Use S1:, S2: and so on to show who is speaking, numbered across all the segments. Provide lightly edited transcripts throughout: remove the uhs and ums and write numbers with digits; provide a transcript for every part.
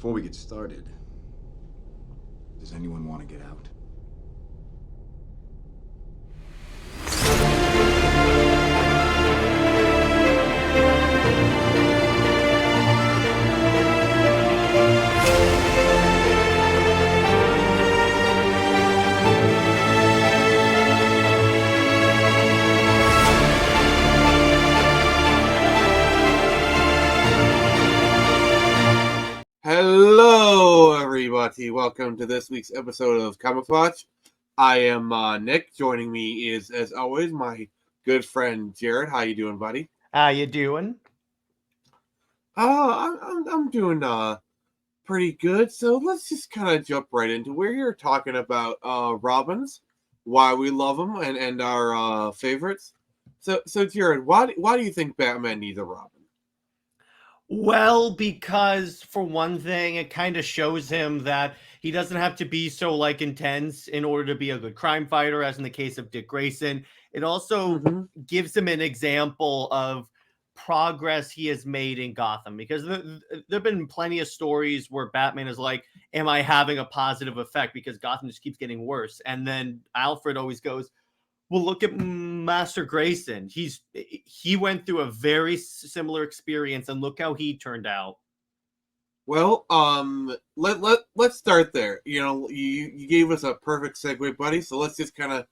S1: Before we get started, does anyone want to get out?
S2: Hello, everybody. Welcome to this week's episode of Comix-Watch. I am Nick. Joining me is, as always, my good friend Jared. How you doing, buddy?
S3: How you doing?
S2: I'm doing pretty good. So let's just kind of jump right into. We're here talking about Robins, why we love them, and our favorites. So Jared, why do you think Batman needs a Robin?
S3: Well, because for one thing, it kind of shows him that he doesn't have to be so intense in order to be a good crime fighter, as in the case of Dick Grayson. It also
S2: Mm-hmm.
S3: gives him an example of progress he has made in Gotham, because there have been plenty of stories where Batman is like, am I having a positive effect, because Gotham just keeps getting worse? And then Alfred always goes, well, look at Master Grayson. He went through a very similar experience, and look how he turned out.
S2: Well, let's start there. You gave us a perfect segue, buddy. So let's just kind of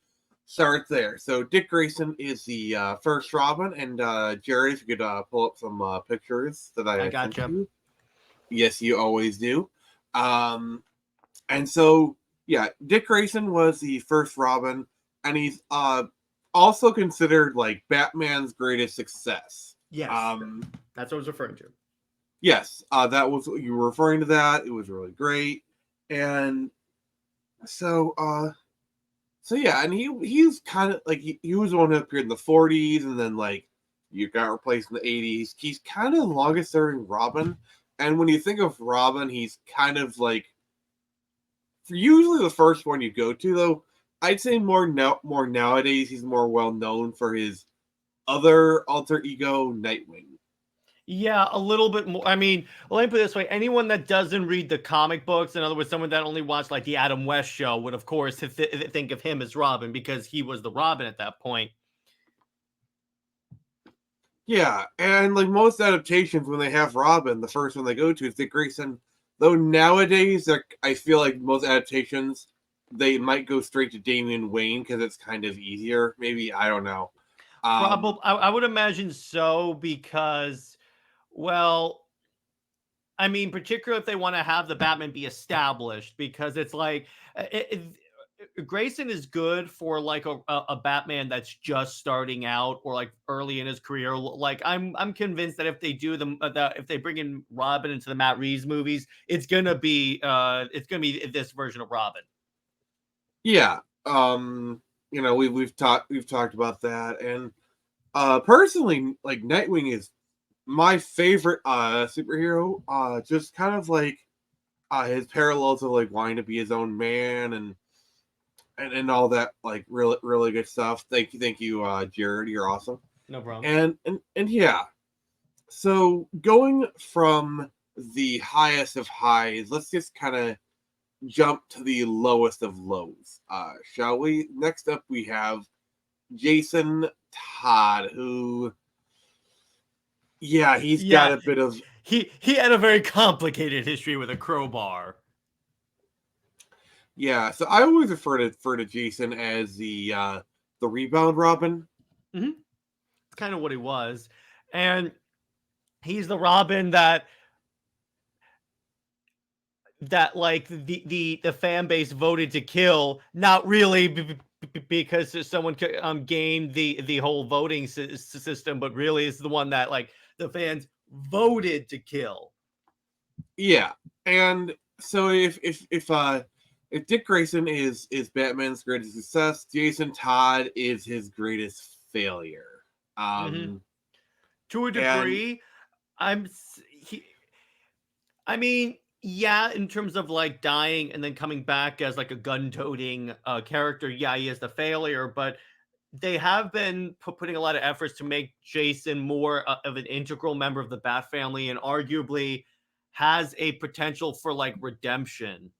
S2: start there. So Dick Grayson is the first Robin, and Jared, if you could pull up some pictures that I sent
S3: gotcha.
S2: you. Yes, you always do. And so yeah, Dick Grayson was the first Robin, and he's also considered like Batman's greatest success.
S3: Yes, that's what I was referring to.
S2: Yes, that was you were referring to that. It was really great, and so yeah, and he's kind of like he was the one who appeared in the 40s, and then like you got replaced in the 80s. He's kind of the longest serving Robin, and when you think of Robin, he's kind of like usually the first one you go to, though. I'd say more nowadays. He's more well known for his other alter ego, Nightwing.
S3: Yeah, a little bit more. I mean, let me put it this way. Anyone that doesn't read the comic books, in other words, someone that only watched like the Adam West show, would of course think of him as Robin, because he was the Robin at that point.
S2: Yeah, and like most adaptations, when they have Robin, the first one they go to is Dick Grayson. Though nowadays, I feel like most adaptations, they might go straight to Damian Wayne because it's kind of easier. Maybe, I don't know.
S3: Probably, I would imagine so, because, well, I mean, particularly if they want to have the Batman be established, because it's like Grayson is good for like a Batman that's just starting out, or like early in his career. Like I'm convinced that if they do them, that if they bring in Robin into the Matt Reeves movies, it's gonna be this version of Robin.
S2: Yeah, we've talked about that, and personally, like Nightwing is my favorite superhero. Just kind of like his parallels of like wanting to be his own man and all that, like really good stuff. Thank you, Jared. You're awesome.
S3: No problem.
S2: And yeah. So going from the highest of highs, let's just kind of jump to the lowest of lows. Shall we? Next up, we have Jason Todd, who, yeah, he's got a bit of.
S3: He had a very complicated history with a crowbar.
S2: Yeah, so I always refer to Jason as the rebound Robin.
S3: Mm-hmm. It's kind of what he was, and he's the Robin that like the fan base voted to kill, not really because someone gained the whole voting system, but really is the one that like the fans voted to kill.
S2: Yeah, and so if Dick Grayson is Batman's greatest success, Jason Todd is his greatest failure.
S3: To a degree, I mean, yeah, in terms of like dying and then coming back as like a gun-toting character, yeah, he is the failure, but they have been putting a lot of efforts to make Jason more of an integral member of the Bat family, and arguably has a potential for like redemption.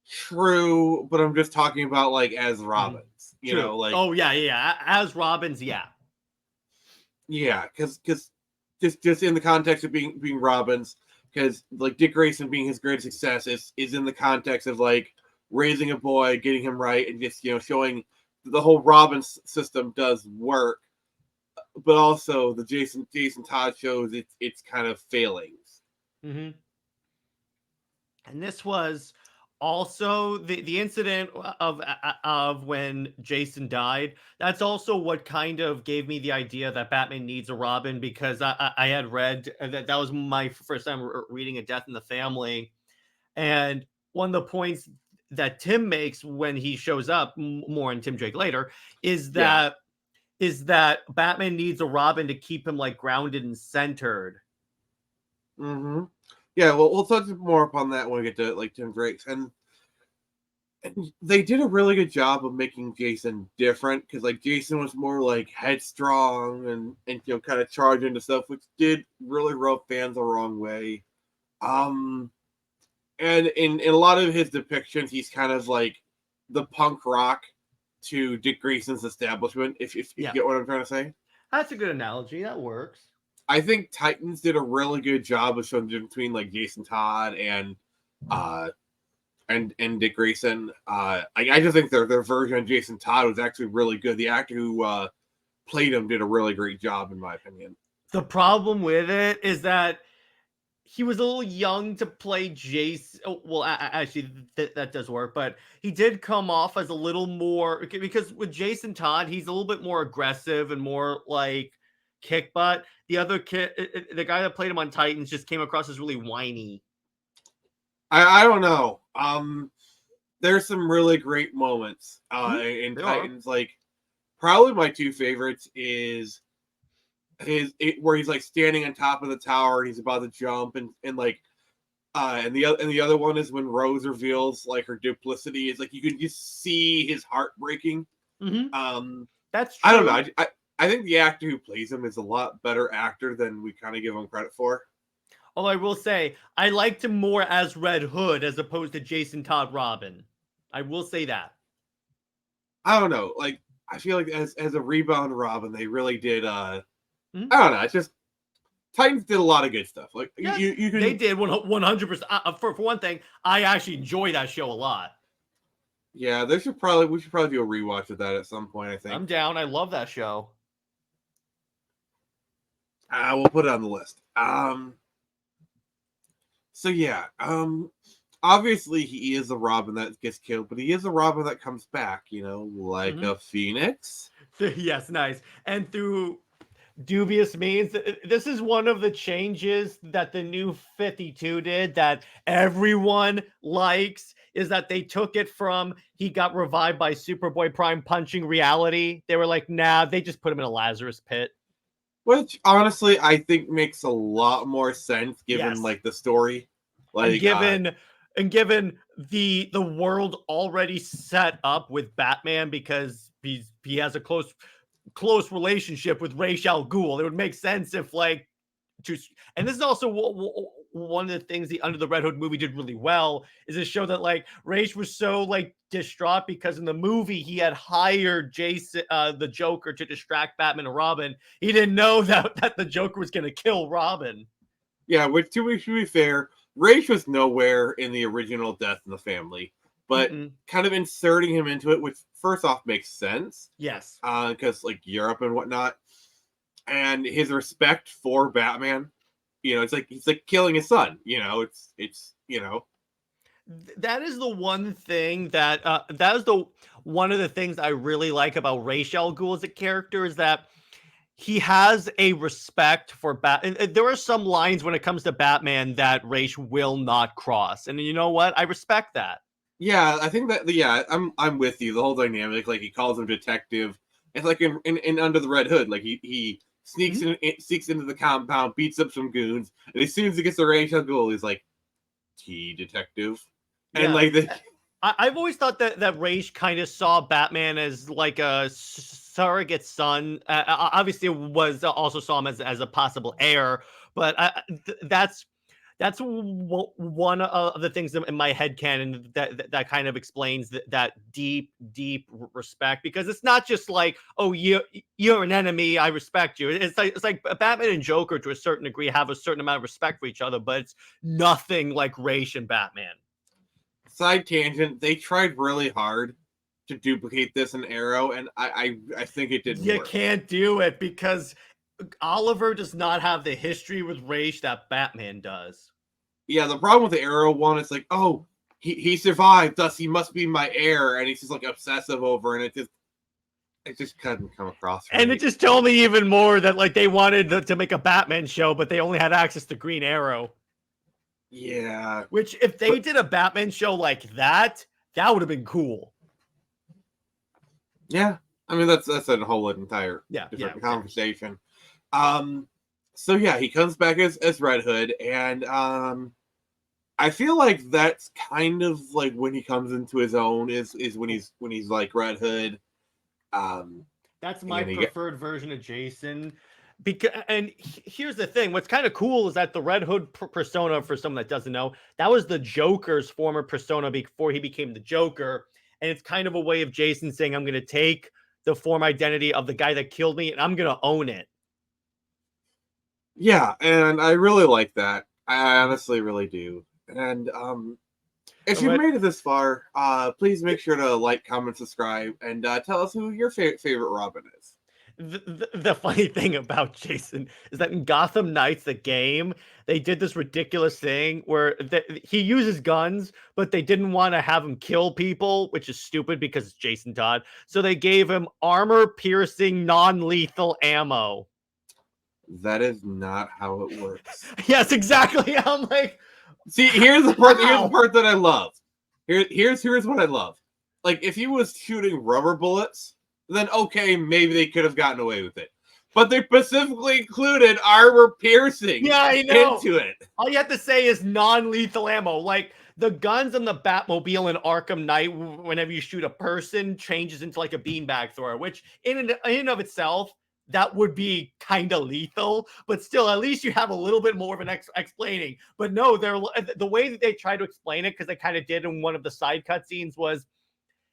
S2: True, but I'm just talking about like as Robins. You
S3: True.
S2: know, like
S3: Oh yeah. As Robins, yeah.
S2: yeah, because just in the context of being Robins, because like Dick Grayson being his greatest success is in the context of like raising a boy, getting him right, and just showing that the whole Robin system does work, but also the Jason Todd shows it's kind of failings.
S3: And this was also the incident of when Jason died. That's also what kind of gave me the idea that Batman needs a Robin, because I had read that was my first time reading A Death in the Family, and one of the points that Tim makes when he shows up, more on Tim Drake later, is
S2: Yeah.
S3: that Batman needs a Robin to keep him like grounded and centered.
S2: Yeah, well, we'll touch more upon that when we get to like Tim Drake's, and they did a really good job of making Jason different, because like Jason was more like headstrong and kind of charge into stuff, which did really rub fans the wrong way. And in a lot of his depictions, he's kind of like the punk rock to Dick Grayson's establishment, if you get what I'm trying to say.
S3: That's a good analogy. That works.
S2: I think Titans did a really good job of showing the difference between like Jason Todd and Dick Grayson. I just think their version of Jason Todd was actually really good. The actor who played him did a really great job, in my opinion.
S3: The problem with it is that he was a little young to play Jason. Oh, well, actually, that does work, but he did come off as a little more, because with Jason Todd, he's a little bit more aggressive and more like kick butt. The other kid, the guy that played him on Titans, just came across as really whiny.
S2: I don't know. There's some really great moments in Titans. Like, probably my two favorites is where he's like standing on top of the tower and he's about to jump, and the other one is when Rose reveals like her duplicity. It's like you can just see his heart breaking.
S3: That's true.
S2: I don't know. I think the actor who plays him is a lot better actor than we kind of give him credit for.
S3: Although I will say, I liked him more as Red Hood as opposed to Jason Todd Robin. I will say that.
S2: I don't know. Like, I feel like as a rebound Robin, they really did. I don't know. It's just Titans did a lot of good stuff. Like you can.
S3: They did 100%. For one thing, I actually enjoy that show a lot.
S2: Yeah, we should probably do a rewatch of that at some point. I think
S3: I'm down. I love that show.
S2: We'll put it on the list. So yeah, obviously he is a Robin that gets killed, but he is a Robin that comes back, like a phoenix.
S3: Yes, nice. And through dubious means, this is one of the changes that the new 52 did that everyone likes, is that they took it from he got revived by Superboy Prime punching reality. They were like, nah, they just put him in a Lazarus pit.
S2: Which honestly, I think makes a lot more sense given like the story, like
S3: and given the world already set up with Batman, because he has a close relationship with Ra's al Ghul. It would make sense if and this is also one of the things the Under the Red Hood movie did really well, is it showed that like Ra's was so like distraught because in the movie he had hired Jason, the Joker, to distract Batman and Robin. He didn't know that the Joker was going to kill Robin.
S2: Yeah, which to be fair, Ra's was nowhere in the original Death in the Family, but kind of inserting him into it, which first off makes sense.
S3: Yes,
S2: because like Europe and whatnot, and his respect for Batman. It's like he's like killing his son. It's
S3: that is the one thing that one of the things I really like about Ra's al Ghul as a character, is that he has a respect for Batman. There are some lines when it comes to Batman that Ra's will not cross, and you know what? I respect that.
S2: Yeah, I think that. Yeah, I'm with you. The whole dynamic, like he calls him detective. It's like in Under the Red Hood, like he sneaks into the compound, beats up some goons, and as soon as he gets to Ra's al Ghul, he's like, "T detective," and
S3: I've always thought that Ra's kind of saw Batman as like a surrogate son. Obviously, was also saw him as a possible heir, but that's That's one of the things in my head canon that kind of explains that deep respect, because it's not just like, oh, you're an enemy, I respect you. It's like Batman and Joker to a certain degree have a certain amount of respect for each other, but it's nothing like Ra's and Batman.
S2: Side tangent, they tried really hard to duplicate this in Arrow, and I think it didn't
S3: You
S2: work.
S3: can't do it because Oliver does not have the history with Ra's that Batman does.
S2: Yeah, the problem with the Arrow one is like, oh, he survived, thus he must be my heir, and he's just like obsessive over, and it just couldn't come across right.
S3: And it just told me even more that like they wanted to make a Batman show, but they only had access to Green Arrow.
S2: Yeah.
S3: Which, if they did a Batman show like that would have been cool.
S2: Yeah. I mean, that's a whole entire different conversation. So yeah, he comes back as Red Hood, and I feel like that's kind of like when he comes into his own is when he's like Red Hood.
S3: That's my preferred version of Jason. And here's the thing, what's kind of cool is that the Red Hood persona, for someone that doesn't know, that was the Joker's former persona before he became the Joker. And it's kind of a way of Jason saying, I'm going to take the form identity of the guy that killed me and I'm going to own it.
S2: Yeah, and I really like that. I honestly really do. And if you've made it this far, please make sure to like, comment, subscribe, and tell us who your favorite Robin is.
S3: The funny thing about Jason is that in Gotham Knights, the game, they did this ridiculous thing where he uses guns, but they didn't want to have him kill people, which is stupid because it's Jason Todd. So they gave him armor-piercing, non-lethal ammo.
S2: That is not how it works.
S3: Yes, exactly. I'm like,
S2: see, here's the part. Here's the part that I love. Here's what I love. Like, if he was shooting rubber bullets, then okay, maybe they could have gotten away with it. But they specifically included armor piercing into it.
S3: All you have to say is non-lethal ammo. Like, the guns on the Batmobile in Arkham Knight, whenever you shoot a person, changes into like a beanbag thrower, which in and of itself, that would be kind of lethal, but still, at least you have a little bit more of an explaining. But no, the way that they try to explain it, because they kind of did in one of the side cutscenes, was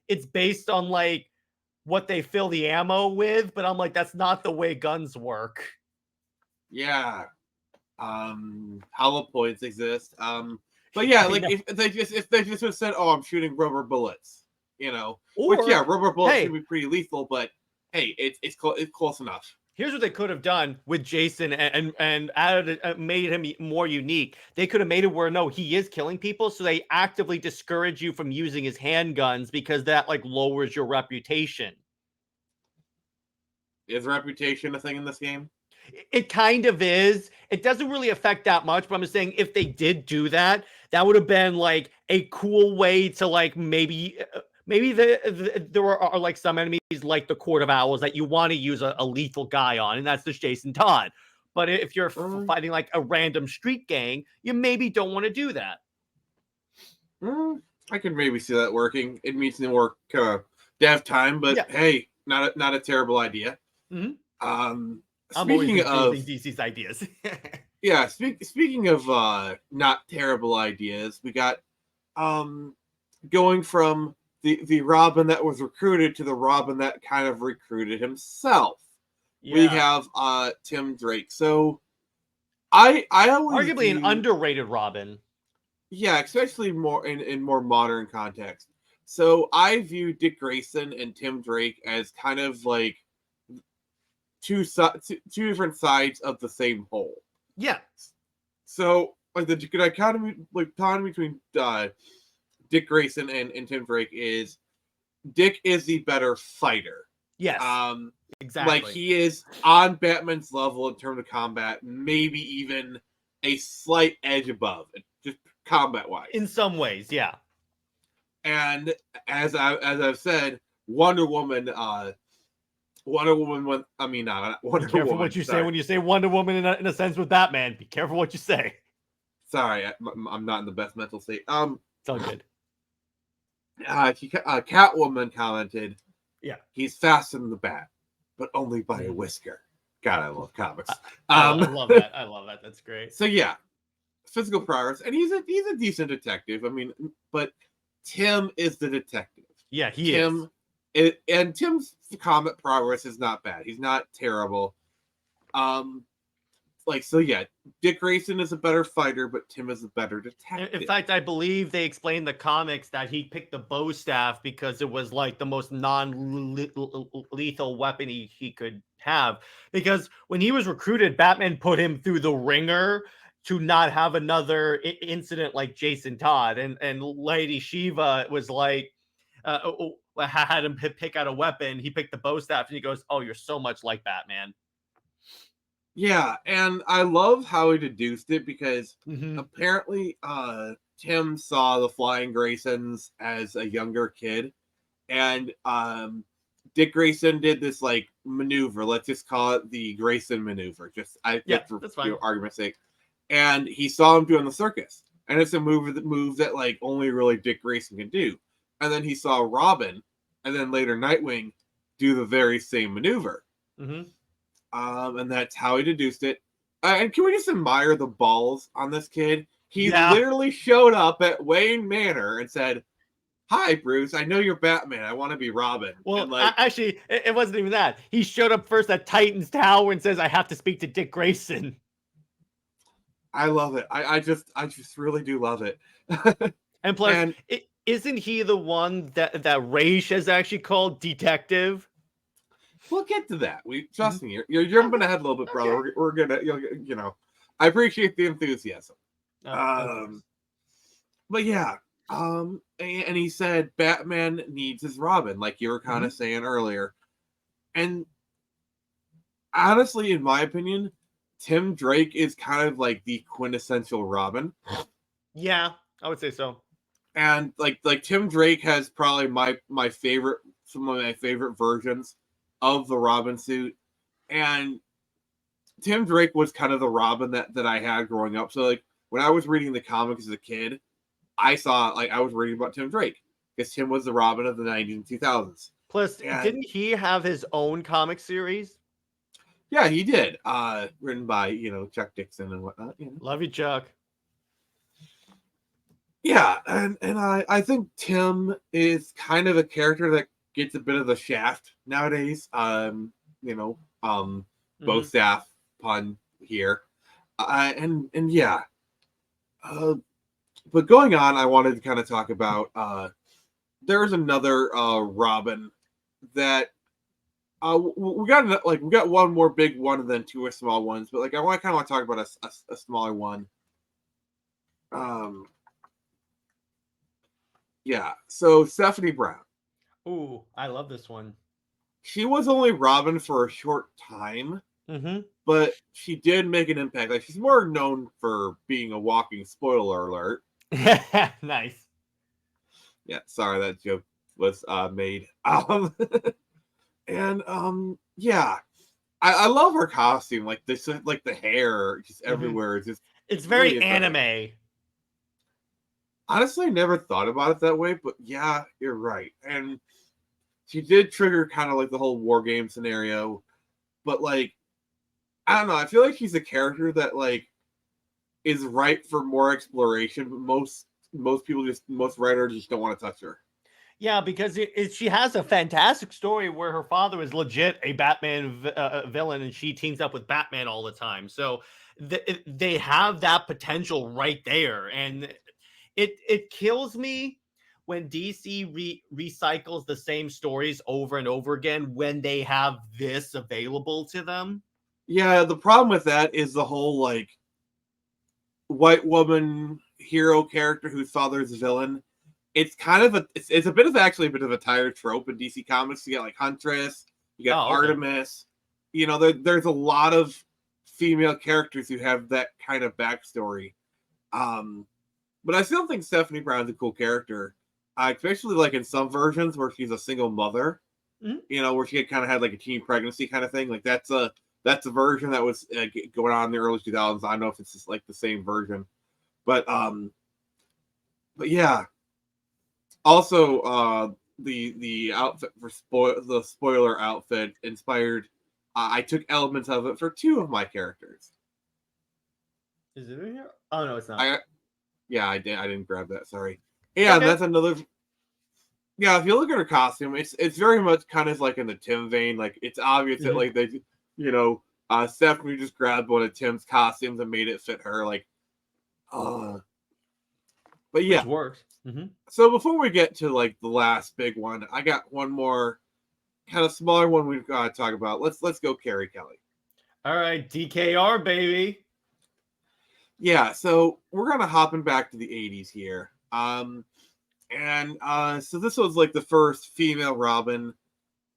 S3: it's based on like what they fill the ammo with. But I'm like, that's not the way guns work.
S2: Yeah, hollow points exist. But yeah, like if they just would have said, "Oh, I'm shooting rubber bullets," you know, which rubber bullets can be pretty lethal, but hey, it's close enough.
S3: Here's what they could have done with Jason and added made him more unique. They could have made it where no, he is killing people, so they actively discourage you from using his handguns because that like lowers your reputation.
S2: Is reputation a thing in this game?
S3: It kind of is. It doesn't really affect that much, but I'm just saying if they did do that, that would have been like a cool way to like maybe there are like some enemies like the Court of Owls that you want to use a lethal guy on, and that's just Jason Todd. But if you're fighting like a random street gang, you maybe don't want to do that.
S2: I can maybe see that working. It needs more kind of dev time, but hey, not a terrible idea.
S3: I'm
S2: speaking of
S3: DC's ideas.
S2: Yeah, speaking of not terrible ideas, we got going from the Robin that was recruited to the Robin that kind of recruited himself. Yeah. We have Tim Drake. So I always
S3: arguably an underrated Robin.
S2: Yeah, especially more in more modern context. So I view Dick Grayson and Tim Drake as kind of like two different sides of the same whole.
S3: Yeah.
S2: So like the dichotomy between Dick Grayson and Tim Drake is Dick is the better fighter.
S3: Yes. Exactly.
S2: Like he is on Batman's level in terms of combat, maybe even a slight edge above, just combat wise.
S3: In some ways, yeah.
S2: And as I've said, Wonder Woman. Wonder Woman. I mean, not Wonder Woman.
S3: Be careful what you say when you say Wonder Woman in a sense with Batman. Be careful what you say.
S2: Sorry, I'm not in the best mental state.
S3: It's all good.
S2: Catwoman commented,
S3: "Yeah,
S2: he's faster than the Bat, but only by a whisker." God, I love comics.
S3: I love that. I love that. That's great.
S2: So yeah, physical prowess, and he's a decent detective. I mean, but Tim is the detective.
S3: Yeah, he is.
S2: And Tim's comic prowess is not bad. He's not terrible. So yeah, Dick Grayson is a better fighter, but Tim is a better detective.
S3: In fact, I believe they explained the comics that he picked the bow staff because it was like the most non-lethal weapon he could have. Because when he was recruited, Batman put him through the ringer to not have another incident like Jason Todd. And Lady Shiva was like, had him pick out a weapon. He picked the bow staff and he goes, "Oh, you're so much like Batman."
S2: Yeah, and I love how he deduced it because
S3: Mm-hmm.
S2: apparently Tim saw the Flying Graysons as a younger kid, and Dick Grayson did this like maneuver. Let's just call it the Grayson maneuver.
S3: Yeah,
S2: For
S3: that's fine.
S2: argument's sake. And he saw him doing the circus, and it's a move that like only really Dick Grayson can do. And then he saw Robin, and then later Nightwing do the very same maneuver.
S3: Mm-hmm.
S2: And that's how he deduced it. And can we just admire the balls on this kid? He literally showed up at Wayne Manor and said, "Hi, Bruce. I know you're Batman. I want to be Robin."
S3: Well,
S2: and like,
S3: actually, it wasn't even that. He showed up first at Titan's Tower and says, "I have to speak to Dick Grayson."
S2: I love it. I just really do love it.
S3: And plus, isn't he the one that Raish has actually called Detective?
S2: We'll get to that. Trust me. You're jumping ahead a little bit, brother.
S3: Okay.
S2: We're gonna, I appreciate the enthusiasm. But yeah, and he said Batman needs his Robin, like you were kind of saying earlier. And honestly, in my opinion, Tim Drake is kind of like the quintessential Robin.
S3: Yeah, I would say so.
S2: And like Tim Drake has probably my favorite, some of my favorite versions of the Robin suit. And Tim Drake was kind of the Robin that I had growing up. So like when I was reading the comics as a kid, I was reading about Tim Drake because Tim was the Robin of the 90s and 2000s.
S3: Plus, didn't he have his own comic series?
S2: Yeah, he did. Written by, Chuck Dixon and whatnot.
S3: Love you, Chuck.
S2: Yeah, and I think Tim is kind of a character that gets a bit of the shaft nowadays. Bow staff pun here. And yeah. But going on, I wanted to kind of talk about there's another Robin that we got one more big one and then two small ones, but like I want to talk about a smaller one. Yeah, so Stephanie Brown.
S3: Ooh, I love this one.
S2: She was only Robin for a short time, but she did make an impact. Like she's more known for being a walking spoiler alert.
S3: Nice.
S2: Yeah, sorry that joke was made. Yeah, I love her costume. Like this, like the hair just everywhere.
S3: It's very anime.
S2: Honestly, I never thought about it that way, but yeah, you're right. And she did trigger kind of like the whole war game scenario, but like I don't know. I feel like she's a character that like is ripe for more exploration, but most writers just don't want to touch her.
S3: Yeah, because she has a fantastic story where her father is legit a Batman villain, and she teams up with Batman all the time. So they have that potential right there, and it kills me when DC recycles the same stories over and over again when they have this available to them.
S2: Yeah, the problem with that is the whole like white woman hero character whose father is a villain. It's kind of it's a bit of a tired trope in DC Comics. You got like Huntress, you got Artemis. There's a lot of female characters who have that kind of backstory. But I still think Stephanie Brown's a cool character, especially like in some versions where she's a single mother. Where she kind of had like a teen pregnancy kind of thing. Like that's a version that was going on in the early 2000s. I don't know if it's just like the same version, but yeah. Also, the outfit for the spoiler outfit inspired. I took elements of it for two of my characters.
S3: Is it in here? Oh no, it's not.
S2: I didn't grab that. Sorry. Yeah,
S3: Okay.
S2: that's another. Yeah, if you look at her costume, it's very much kind of like in the Tim vein. Like it's obvious that like they, Stephanie just grabbed one of Tim's costumes and made it fit her. Like, but yeah.
S3: Which works.
S2: So before we get to like the last big one, I got one more kind of smaller one we've got to talk about. Let's go Carrie Kelly.
S3: All right, DKR baby.
S2: Yeah, so we're gonna hopping back to the 80s here. So this was like the first female Robin,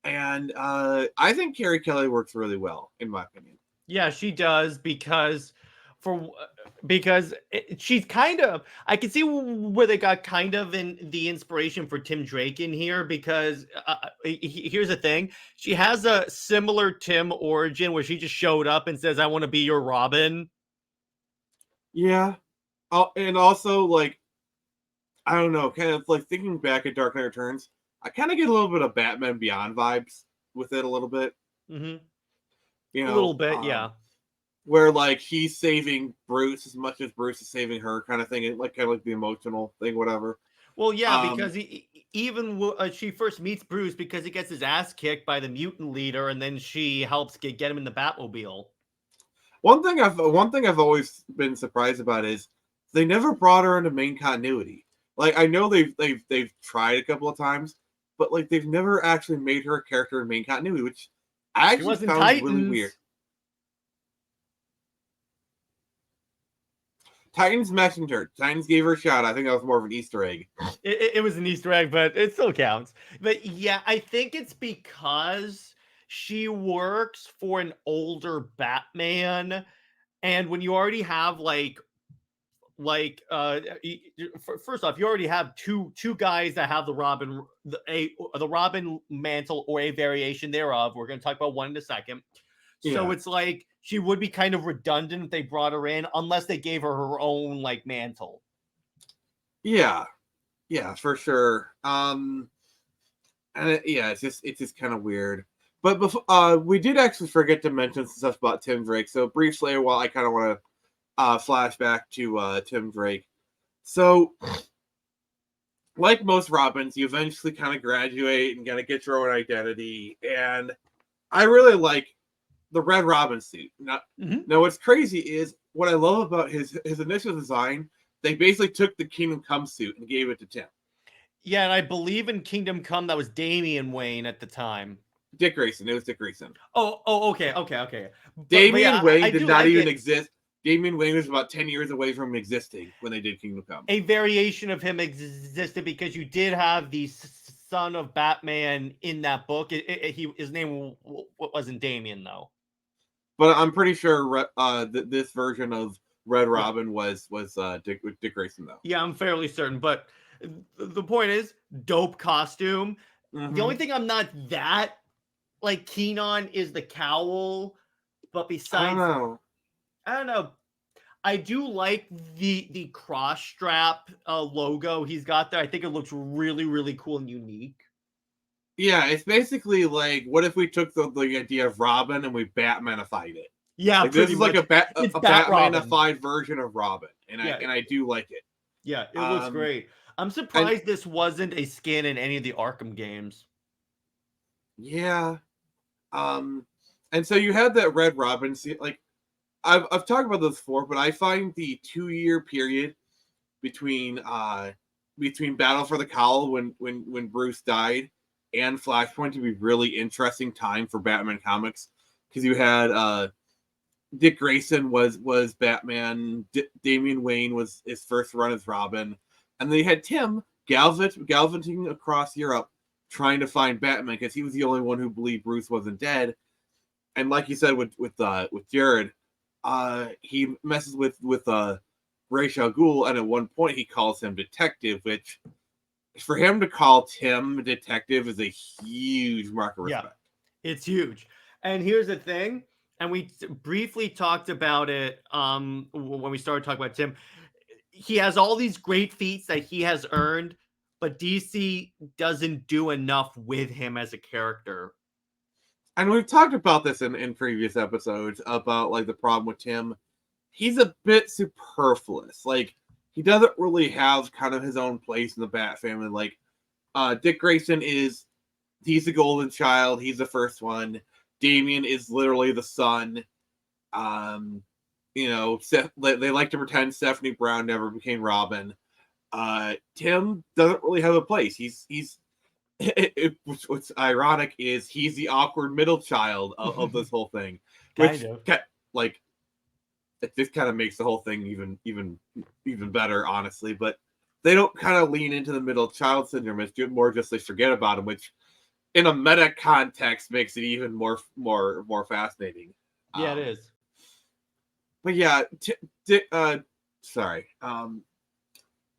S2: and I think Carrie Kelly works really well, in my opinion.
S3: Yeah, she does because she's kind of, I can see where they got kind of in the inspiration for Tim Drake in here because here's the thing, she has a similar Tim origin where she just showed up and says, "I want to be your Robin."
S2: Yeah. Oh, and also like I don't know, kind of like thinking back at Dark Knight Returns, I kind of get a little bit of Batman Beyond vibes with it a little bit.
S3: Mm-hmm.
S2: You
S3: A
S2: know,
S3: little bit, yeah.
S2: Where like he's saving Bruce as much as Bruce is saving her, kind of thing, like kind of like the emotional thing, whatever.
S3: Well, yeah, because even she first meets Bruce because he gets his ass kicked by the mutant leader, and then she helps get him in the Batmobile.
S2: One thing I've always been surprised about is they never brought her into main continuity. Like I know they've tried a couple of times, but like they've never actually made her a character in main continuity, which I actually found really weird. Titans Messenger. Titans gave her a shot. I think that was more of an Easter egg.
S3: It was an Easter egg, but it still counts. But yeah, I think it's because she works for an older Batman, and when you already have first off, you already have two guys that have the Robin mantle or a variation thereof. We're going to talk about one in a second. So it's like she would be kind of redundant if they brought her in, unless they gave her own like mantle.
S2: Yeah, for sure. It's just kind of weird. But before, we did actually forget to mention some stuff about Tim Drake. So briefly, while I kind of want to flash back to Tim Drake. So, like most Robins, you eventually kind of graduate and kind of get your own identity. And I really like the Red Robin suit. Now, what's crazy is what I love about his initial design. They basically took the Kingdom Come suit and gave it to Tim.
S3: Yeah, and I believe in Kingdom Come that was Damian Wayne at the time.
S2: Dick Grayson. It was Dick Grayson.
S3: Oh, okay.
S2: Damian Wayne did not even exist. Damian Wayne was about 10 years away from existing when they did Kingdom Come.
S3: A variation of him existed because you did have the son of Batman in that book. His name wasn't Damian, though.
S2: But I'm pretty sure this version of Red Robin was Dick Grayson, though.
S3: Yeah, I'm fairly certain. But the point is, dope costume. The only thing I'm not that like keen on is the cowl. But besides, I don't know. I do like the cross strap logo he's got there. I think it looks really, really cool and unique.
S2: Yeah, it's basically like, what if we took the idea of Robin and we Batmanified it?
S3: Yeah,
S2: like, this is like a Batmanified version of Robin, and I do like it.
S3: Yeah, it looks great. I'm surprised this wasn't a skin in any of the Arkham games.
S2: Yeah, and so you had that Red Robin. See, like I've talked about this before, but I find the 2-year period between Battle for the Cowl when Bruce died and Flashpoint to be really interesting time for Batman comics, because you had Dick Grayson was Batman, Damian Wayne was his first run as Robin, and they had Tim gallivanting across Europe trying to find Batman because he was the only one who believed Bruce wasn't dead. And like you said with Jared, he messes with Ra's al Ghul, and at one point he calls him detective, which for him to call Tim detective is a huge mark of respect.
S3: Yeah, it's huge. And here's the thing, and we briefly talked about it when we started talking about Tim. He has all these great feats that he has earned, but DC doesn't do enough with him as a character. And
S2: we've talked about this in previous episodes about like the problem with Tim. he's a bit superfluous. Like, he doesn't really have kind of his own place in the Bat family. Like, Dick Grayson he's the golden child. He's the first one. Damian is literally the son. They like to pretend Stephanie Brown never became Robin. Tim doesn't really have a place. What's ironic is he's the awkward middle child of this whole thing. Which, like, this kind of makes the whole thing even better, honestly. But they don't kind of lean into the middle child syndrome. It's more just they forget about him, which in a meta context makes it even more fascinating.
S3: Yeah, it is.
S2: But yeah,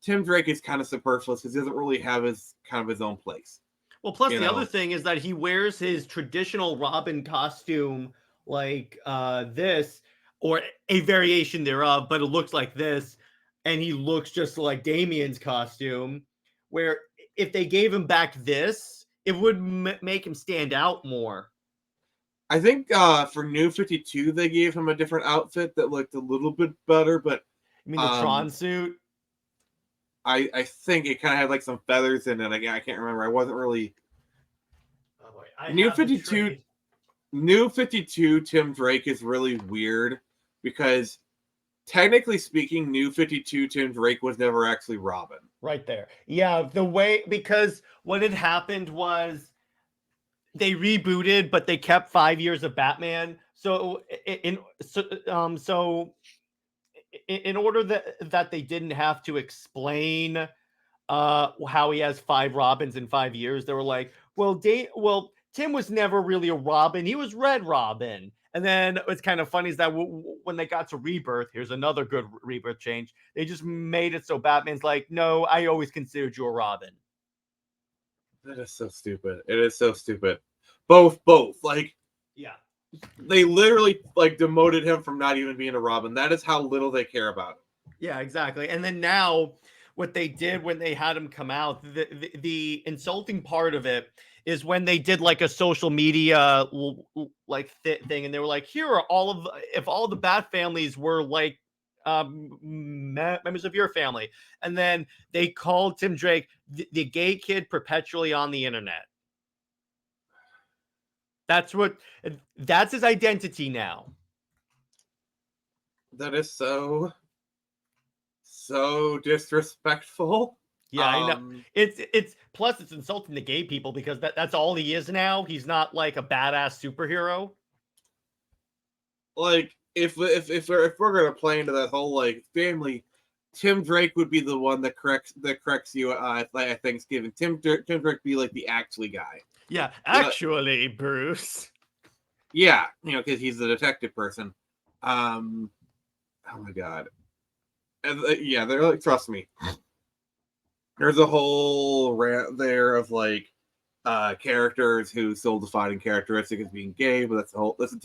S2: Tim Drake is kind of superfluous because he doesn't really have his own place.
S3: Well, plus the other thing is that he wears his traditional Robin costume like this, or a variation thereof, but it looks like this, and he looks just like Damian's costume, where if they gave him back this, it would make him stand out more.
S2: I think for New 52, they gave him a different outfit that looked a little bit better, but...
S3: You mean the Tron suit?
S2: I think it kind of had like some feathers in it. I can't remember. I wasn't really...
S3: Oh, boy.
S2: New 52 Tim Drake is really weird because technically speaking, New 52 Tim Drake was never actually Robin.
S3: Right there. Yeah, because what had happened was they rebooted, but they kept 5 years of Batman. So in order that they didn't have to explain how he has 5 Robins in 5 years, they were like, well, Tim was never really a Robin. He was Red Robin. And then what's kind of funny is that when they got to Rebirth, here's another good Rebirth change. They just made it so Batman's like, no, I always considered you a Robin.
S2: That is so stupid. It is so stupid. Both. Like,
S3: yeah.
S2: They literally like demoted him from not even being a Robin. That is how little they care about him.
S3: Yeah, exactly. And then now what they did when they had him come out, the insulting part of it is when they did like a social media like thing, and they were like, here are if all the Bat families were like members of your family, and then they called Tim Drake the gay kid perpetually on the internet. That's his identity now.
S2: That is so disrespectful.
S3: Yeah, I know. It's plus it's insulting to gay people because that's all he is now. He's not like a badass superhero.
S2: Like if we're gonna play into that whole like family, Tim Drake would be the one that corrects you at Thanksgiving. Tim Drake be like the actually guy.
S3: Yeah, actually, Bruce.
S2: Yeah, because he's the detective person. Oh my god. And, yeah, they're like, trust me. There's a whole rant there of like characters whose sole defining characteristic is being gay, but that's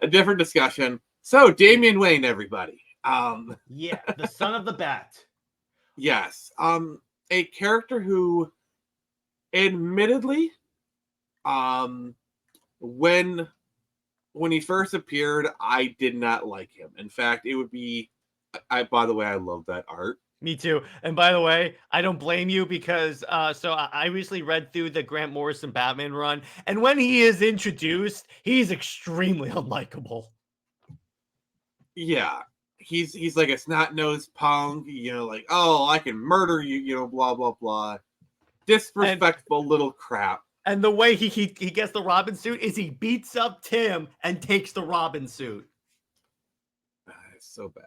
S2: a different discussion. So Damian Wayne, everybody.
S3: Yeah, the son of the Bat.
S2: Yes. A character who, admittedly, when he first appeared, I did not like him. In fact, it would be. By the way, I love that art.
S3: Me too. And by the way, I don't blame you because so I recently read through the Grant Morrison Batman run, and when he is introduced, he's extremely unlikable.
S2: Yeah. He's like a snot-nosed punk, like, oh, I can murder you, blah, blah, blah. Disrespectful little crap.
S3: And the way he gets the Robin suit is he beats up Tim and takes the Robin suit.
S2: It's so bad.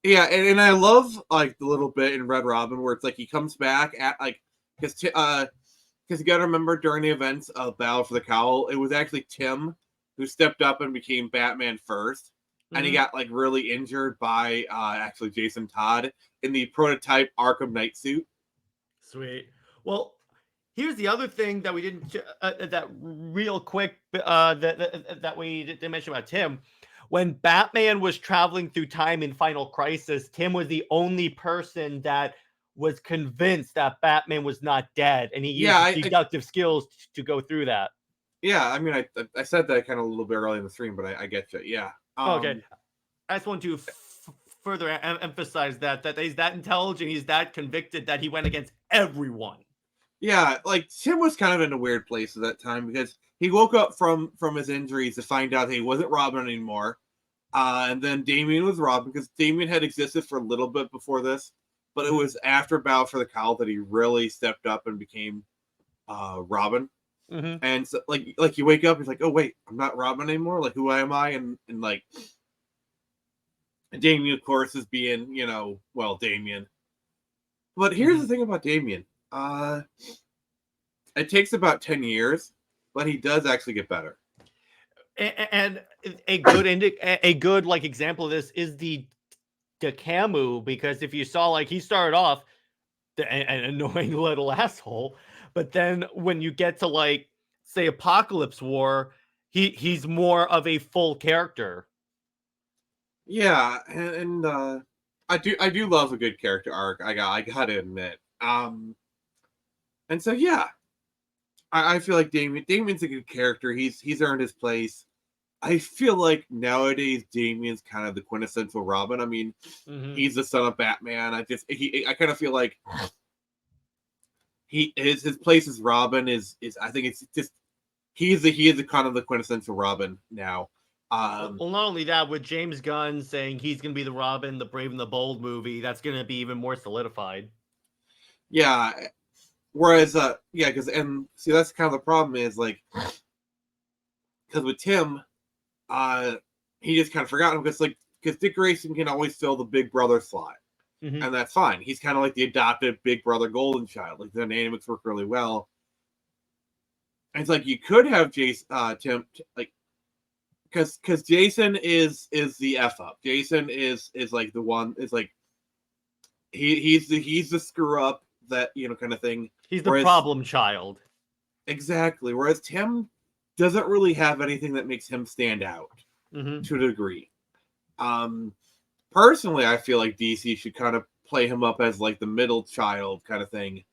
S2: Yeah, and I love like the little bit in Red Robin where it's like he comes back at like because you gotta remember during the events of Battle for the Cowl, it was actually Tim who stepped up and became Batman first. And he got like really injured by actually Jason Todd in the prototype Arkham Knight suit.
S3: Sweet. Well, here's the other thing that we didn't that real quick that we didn't mention about Tim. When Batman was traveling through time in Final Crisis, Tim was the only person that was convinced that Batman was not dead, and he used deductive skills to go through that.
S2: Yeah, I mean, I said that kind of a little bit early in the stream, but I get you. Yeah.
S3: Okay, I just want to further emphasize that he's that intelligent, he's that convicted that he went against everyone.
S2: Yeah, like Tim was kind of in a weird place at that time because he woke up from his injuries to find out that he wasn't Robin anymore. And then Damian was Robin because Damian had existed for a little bit before this, but it was after Battle for the Cowl that he really stepped up and became Robin.
S3: Mm-hmm.
S2: And so, like you wake up, he's like, oh wait, I'm not Robin anymore. Like, who am I? And like, Damian, of course, is being Damian. But here's the thing about Damian. It takes about 10 years, but he does actually get better.
S3: And a good like example of this is the Camus, because if you saw, like, he started off an annoying little asshole, but then when you get to, like, say, Apocalypse War, he's more of a full character.
S2: Yeah, and I do love a good character arc. I gotta admit. And so yeah, I feel like Damian's a good character. He's earned his place. I feel like nowadays Damian's kind of the quintessential Robin. I mean, he's the son of Batman. I kind of feel like his place as Robin is I think it's just he is a kind of the quintessential Robin now.
S3: Well, not only that, with James Gunn saying he's going to be the Robin, the Brave and the Bold movie, that's going to be even more solidified.
S2: Yeah. Whereas, because and see that's kind of the problem is like because with Tim, he just kind of forgot him because Dick Grayson can always fill the big brother slot, and that's fine. He's kind of like the adopted big brother golden child. Like the dynamics work really well. And it's like you could have Tim like. Because Jason is the F up. Jason is like the one is like he's the screw up that kind of thing.
S3: He's the problem child.
S2: Exactly. Whereas Tim doesn't really have anything that makes him stand out to a degree. Personally, I feel like DC should kind of play him up as like the middle child kind of thing.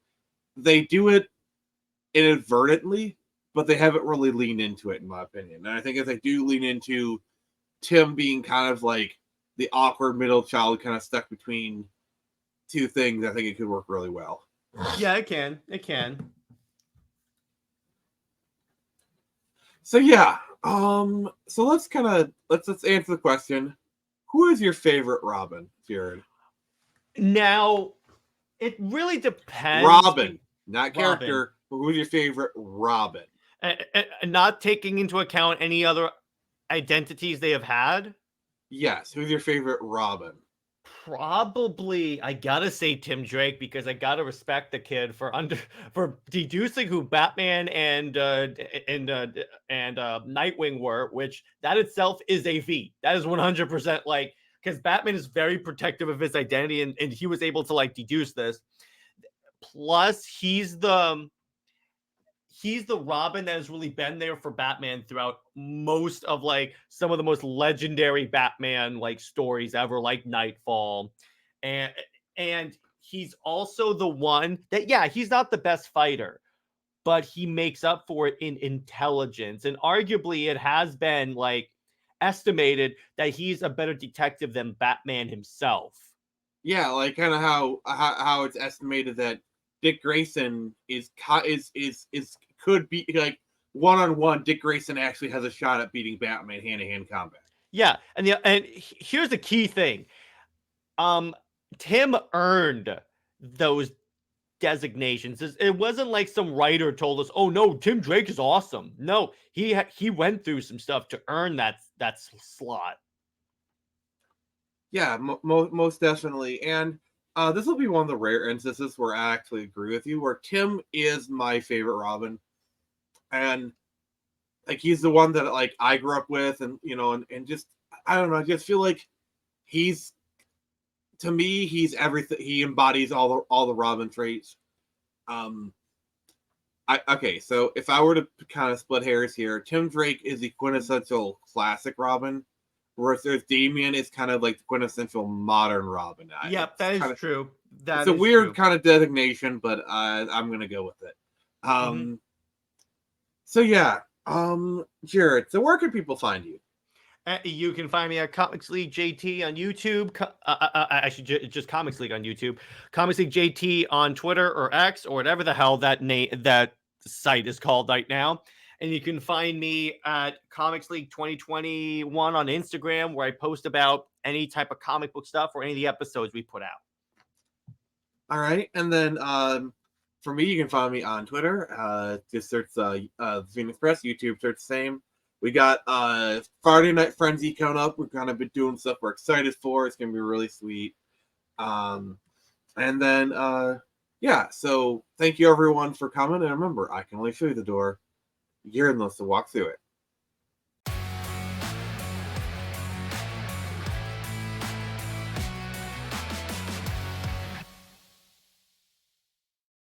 S2: They do it inadvertently, but they haven't really leaned into it, in my opinion. And I think if they do lean into Tim being kind of like the awkward middle child, kind of stuck between two things, I think it could work really well.
S3: Yeah, it can. It can.
S2: So yeah, so let's answer the question: who is your favorite Robin, Jared?
S3: Now, it really depends.
S2: Robin, not character. But who's your favorite Robin?
S3: Not taking into account any other identities they have had?
S2: Yes. Who's your favorite Robin?
S3: Probably, I gotta say Tim Drake, because I gotta respect the kid for deducing who Batman and Nightwing were, which that itself is a feat. That is 100% like, because Batman is very protective of his identity, and he was able to like deduce this. Plus, he's the Robin that has really been there for Batman throughout most of like some of the most legendary Batman like stories ever, like Nightfall. And he's also the one that, yeah, he's not the best fighter, but he makes up for it in intelligence. And arguably it has been like estimated that he's a better detective than Batman himself.
S2: Yeah, like kind of how it's estimated that Dick Grayson could be like one-on-one. Dick Grayson actually has a shot at beating Batman hand-to-hand combat.
S3: Yeah, and here's the key thing. Tim earned those designations. It wasn't like some writer told us, "Oh no, Tim Drake is awesome." No, he went through some stuff to earn that slot.
S2: Yeah, most definitely. And this will be one of the rare instances where I actually agree with you, where Tim is my favorite Robin. And like he's the one that like I grew up with, and and just I don't know, I just feel like he's everything. He embodies all the Robin traits. Okay, so if I were to kind of split hairs here, Tim Drake is the quintessential classic Robin, whereas Damian is kind of like the quintessential modern Robin.
S3: Yep, that is true.
S2: It's a weird kind of designation, but I'm gonna go with it. So yeah, Jared, so where can people find you?
S3: You can find me at Comics League JT on YouTube. Actually, just Comics League on YouTube. Comics League JT on Twitter or X or whatever the hell that site is called right now. And you can find me at Comics League 2021 on Instagram, where I post about any type of comic book stuff or any of the episodes we put out.
S2: All right, and then for me, you can find me on Twitter. Just search Phoenix Press. YouTube, search the same. We got Friday Night Frenzy coming up. We're kind of been doing stuff we're excited for. It's gonna be really sweet. And then yeah. So thank you everyone for coming. And remember, I can only show you the door. You're in the to walk through it.